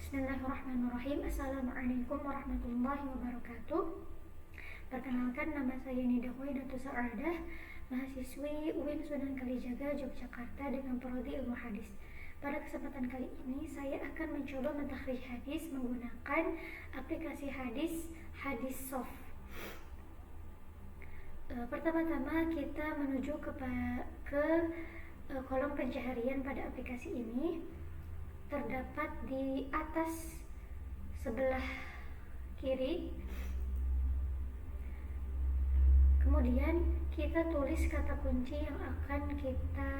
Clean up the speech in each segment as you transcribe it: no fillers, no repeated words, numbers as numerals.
Bismillahirrahmanirrahim. Assalamualaikum warahmatullahi wabarakatuh. Perkenalkan, nama saya Nida Huwaidatu Sa'adah, mahasiswi UIN Sunan Kalijaga, Yogyakarta dengan prodi Ilmu Hadis. Pada kesempatan kali ini saya akan mencoba mentakhrij hadis menggunakan aplikasi Hadis Soft. Pertama-tama kita menuju ke kolom pencaharian pada aplikasi ini. Terdapat di atas sebelah kiri. Kemudian kita tulis kata kunci yang akan kita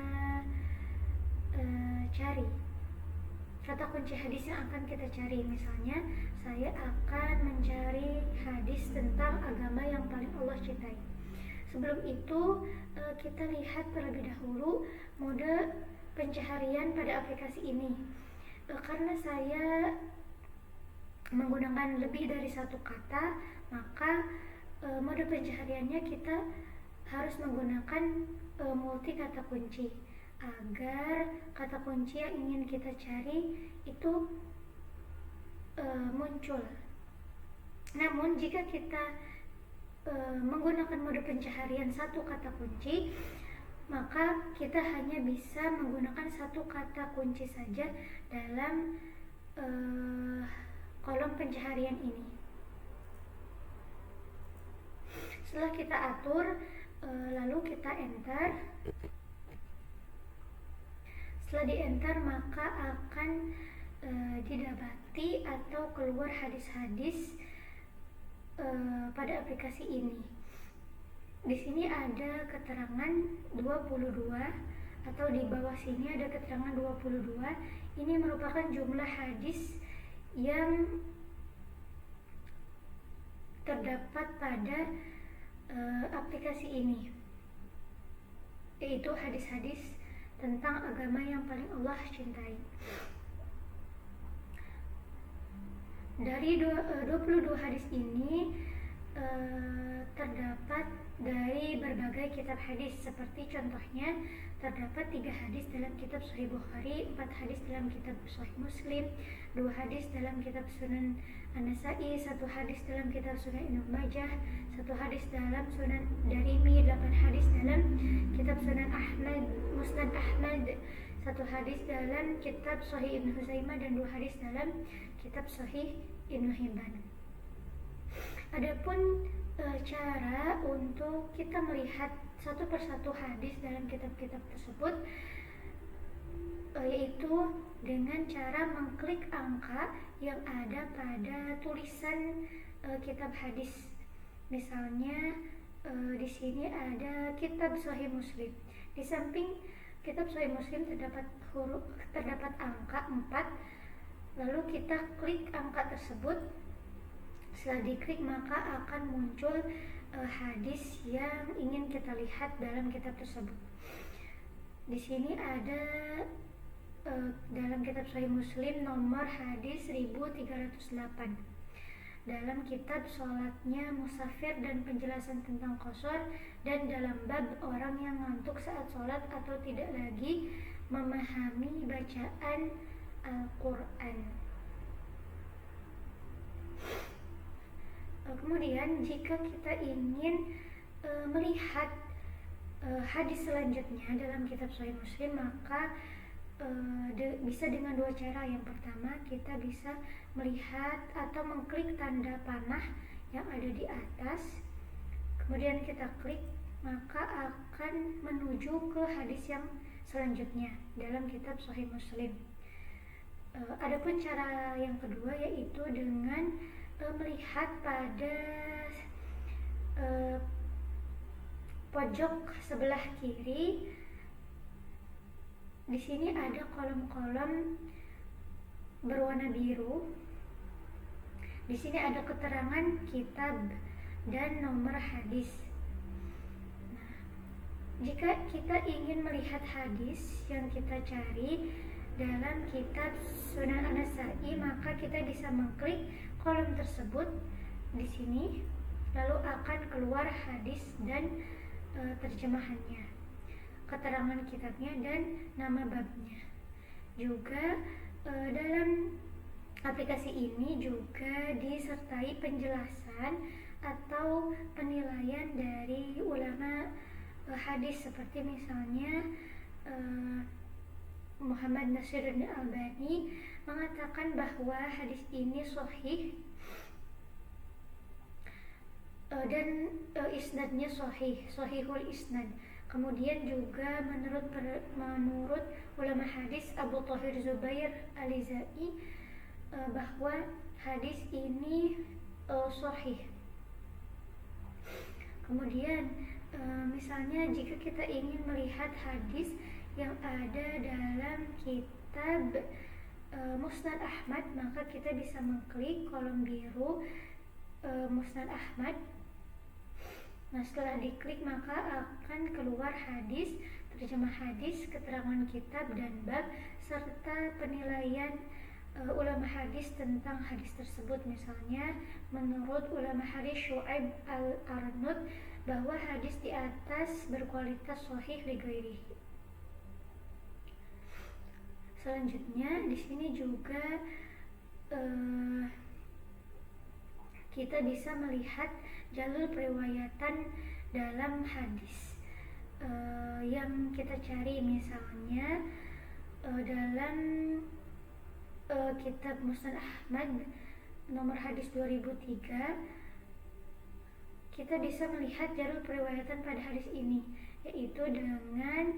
cari. Kata kunci hadis yang akan kita cari, misalnya saya akan mencari hadis tentang agama yang paling Allah cintai. Sebelum itu kita lihat terlebih dahulu mode pencaharian pada aplikasi ini. Karena saya menggunakan lebih dari satu kata, maka mode pencahariannya kita harus menggunakan multi kata kunci agar kata kunci yang ingin kita cari itu muncul. Namun jika kita menggunakan mode pencaharian satu kata kunci, maka kita hanya bisa menggunakan satu kata kunci saja dalam kolom pencaharian ini. Setelah kita atur, lalu kita enter. Setelah di enter, maka akan didapati atau keluar hadis-hadis pada aplikasi ini. Di sini ada keterangan 22 atau di bawah sini ada keterangan 22. Ini merupakan jumlah hadis yang terdapat pada aplikasi ini, yaitu hadis-hadis tentang agama yang paling Allah cintai. Dari 22 hadis ini terdapat dari berbagai kitab hadis, seperti contohnya terdapat 3 hadis dalam kitab Sahih Bukhari, 4 hadis dalam kitab Sahih Muslim, 2 hadis dalam kitab Sunan An-Nasa'i, 1 hadis dalam kitab Sunan Ibnu Majah, 1 hadis dalam Sunan Darimi, 8 hadis dalam kitab Sunan Ahmad, Musnad Ahmad, 1 hadis dalam kitab Sahih Ibnu Huzaimah, dan 2 hadis dalam kitab Sahih Ibnu Hibban. Adapun cara untuk kita melihat satu persatu hadis dalam kitab-kitab tersebut, yaitu dengan cara mengklik angka yang ada pada tulisan kitab hadis. Misalnya di sini ada kitab Sahih Muslim. Di samping kitab Sahih Muslim terdapat angka 4. Lalu kita klik angka tersebut. Setelah diklik, maka akan muncul hadis yang ingin kita lihat dalam kitab tersebut. Di sini ada dalam kitab Sahih Muslim nomor hadis 1308. Dalam kitab sholatnya musafir dan penjelasan tentang qasar, dan dalam bab orang yang ngantuk saat sholat atau tidak lagi memahami bacaan Al-Quran. Kemudian jika kita ingin melihat hadis selanjutnya dalam kitab Sahih Muslim, maka bisa dengan 2 cara. Yang pertama, kita bisa melihat atau mengklik tanda panah yang ada di atas, kemudian kita klik, maka akan menuju ke hadis yang selanjutnya dalam kitab Sahih Muslim. Adapun cara yang kedua, yaitu dengan melihat pada pojok sebelah kiri. Di sini ada kolom-kolom berwarna biru. Di sini ada keterangan kitab dan nomor hadis. Nah, jika kita ingin melihat hadis yang kita cari dalam kitab Sunan An-Nasa'i, maka kita bisa mengklik kolom tersebut di sini, lalu akan keluar hadis dan terjemahannya, keterangan kitabnya, dan nama babnya. Juga dalam aplikasi ini juga disertai penjelasan atau penilaian dari ulama hadis, seperti misalnya Muhammad Nasiruddin Albani mengatakan bahwa hadis ini sahih dan isnadnya sahihul isnad. Kemudian juga menurut ulama hadis Abu Thahir Zubair Alizai bahwa hadis ini sahih. Kemudian misalnya jika kita ingin melihat hadis yang ada dalam kitab Musnad Ahmad, maka kita bisa mengklik kolom biru Musnad Ahmad. Nah, setelah diklik maka akan keluar hadis, terjemah hadis, keterangan kitab dan bab, serta penilaian ulama hadis tentang hadis tersebut. Misalnya menurut ulama hadis Syu'aib al-Arnud bahwa hadis di atas berkualitas sahih li ghairihi. Selanjutnya di sini juga kita bisa melihat jalur periwayatan dalam hadis yang kita cari. Misalnya dalam kitab Musnad Ahmad nomor hadis 2003, kita bisa melihat jalur periwayatan pada hadis ini, yaitu dengan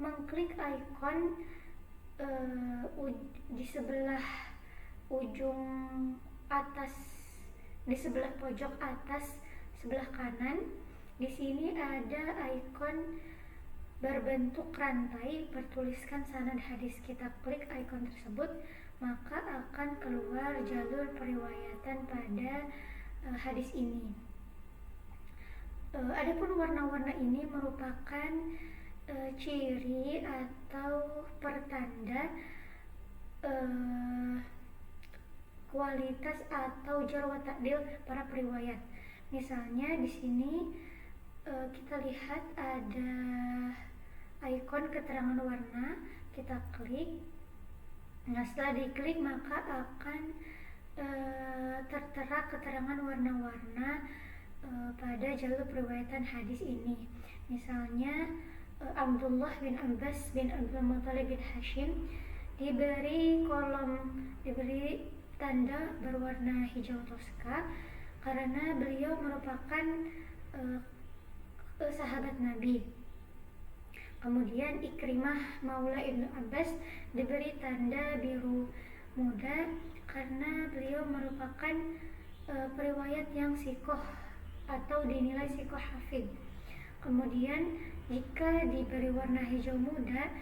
mengklik ikon di sebelah ujung atas, di sebelah pojok atas sebelah kanan. Di sini ada ikon berbentuk rantai bertuliskan sanad hadis. Kita klik ikon tersebut, maka akan keluar jalur periwayatan pada hadis ini. Adapun warna-warna ini merupakan ciri atau pertanda kualitas atau jar wa ta'dil para periwayat. Misalnya di sini kita lihat ada ikon keterangan warna, kita klik. Nah, setelah diklik maka akan tertera keterangan warna-warna pada jalur periwayatan hadis ini. Misalnya Abdullah bin Abbas bin Abdul Muthalib bin Hashim diberi tanda berwarna hijau toska karena beliau merupakan sahabat Nabi. Kemudian Ikrimah Maula Ibnu Abbas diberi tanda biru muda karena beliau merupakan periwayat yang sikoh atau dinilai sikoh hafid. Kemudian jika diberi warna hijau muda,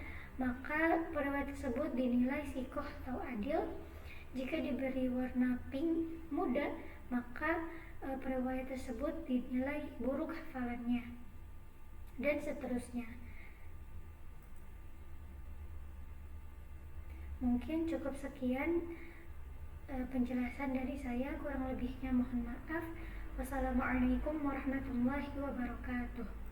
maka periwayat tersebut dinilai sikoh atau adil. Jika diberi warna pink muda, maka periwayat tersebut dinilai buruk hafalannya, dan seterusnya. Mungkin cukup sekian penjelasan dari saya, kurang lebihnya mohon maaf. Wassalamualaikum warahmatullahi wabarakatuh.